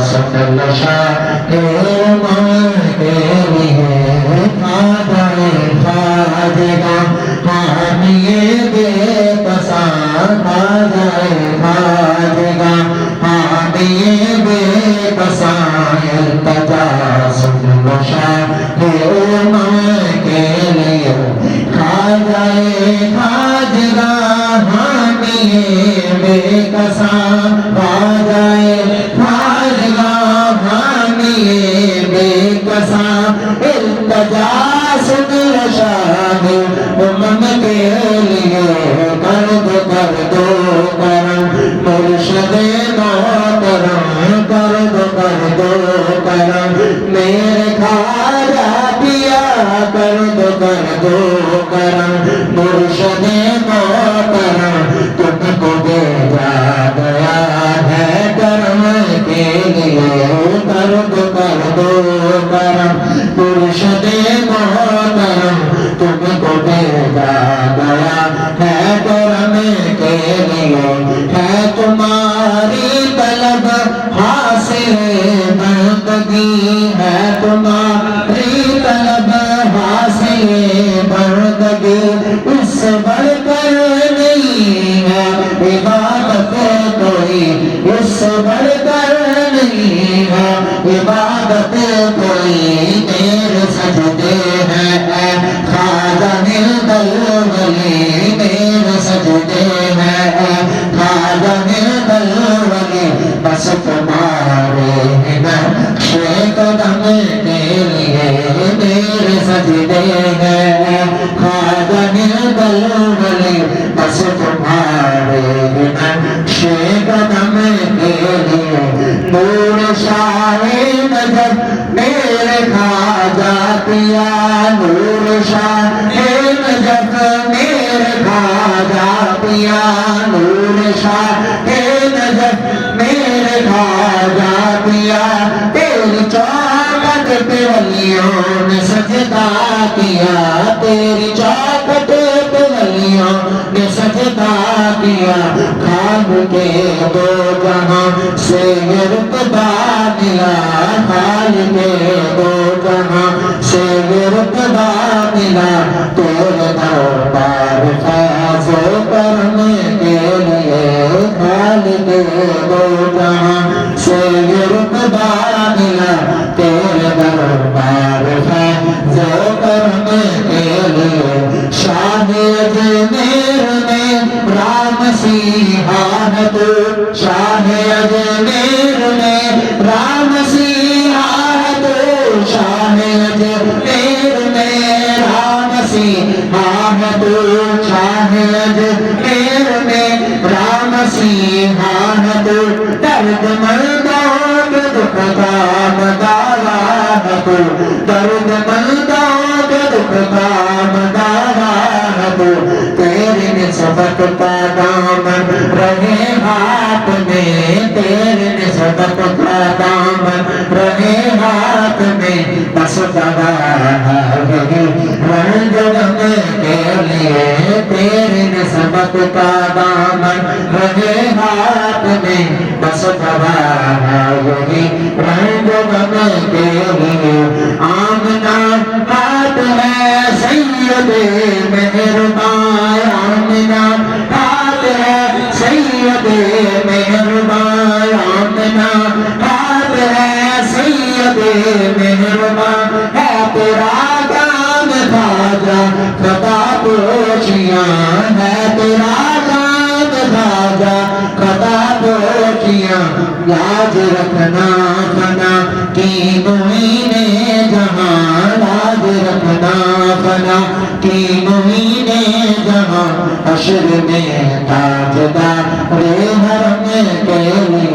سن لو شاہ ماں کے لیے خواجہ خواجہ حامی بے پسند خواجہ خواجہ حامی بے پسند التجا سن لو شاہ ماں کے لیے خواجہ خواجہ حامی بے پسند خواجہ خواجہ حامی بے پسند التجا سن لو شاہ کے لیے کر دو کرم مرشد محترم کر دو کرم میرے خواجہ پیا کر دو کرم مرشد محترم تم کو بھیجا گیا ہے کرم کے لیے کر دو کرم مرشد محترم تم کو بھیجا گیا ہے کرم کے لیے ہے تمہاری طلب حاصل بندگی ہے تمہاری طلب حاصل بندگی اس سے بڑھ کر نہیں ہے عبادت کوئی اس سے بڑھ کر نہیں ہے عبادت کوئی تیرے سجدے ہیں خواجہ ولی میرے سجدے ہیں خواجہ ولی بس تمہارے نقش قدم کے لیے میرے سجدے ہیں خواجہ ولی بس تمہارے نقش قدم کے لیے نور شاہ نجف میرے خواجہ پیا نور شاہ نجف میرے خواجہ پیا نور شاہ نجف میرے خواجہ پیا تیری چوکھٹ پہ ولیوں نے سجدہ کیا تیری چوکھٹ پہ ولیوں نے سجدہ کیا خواب کے دو جہاں سے یہ رتبہ ملا خال کے دو جہاں سے یہ رتبہ ملا تیرے دربار فیض و کرم کے لیے خال کے دو جہاں سے یہ رتبہ ملا تیرے دربار فیض و کرم کے لیے شاہ اجمیر میں رام سیحا ہے تو شاہ اجمیر میں رام سیحا ہے تو شاہ اجمیر میں رام سیحا ہے تو شاہ اجمیر میں رام سیحا ہے تو درد مندوں کے دکھ کا مداوا ہے تو درد مندوں کے دکھ کا مداوا ہے تو تیرے نسبت کا دامن رہے ہاتھ میں تیرے نسبت کا دامن رہے ہاتھ میں بس دبا ہے رنگ رنگ کے لیے تیرے نسبت کا دامن رہے ہاتھ میں بس دبا ہے رنگ رنگ کے لیے آمنا ہاتھ ہے سید مہربان آمنا ہاتھ ہے سید مہربان آمنا ہاتھ ہے سید مہربان ہے تیرا کام خواجہ خطا پوشیاں ہے تیرا کام خواجہ خطا پوشیاں لاج رکھنا فنا کی معین جہاں لاج رکھنا فنا کی معین جہاں حشر میں تاجدار حرم کے لیے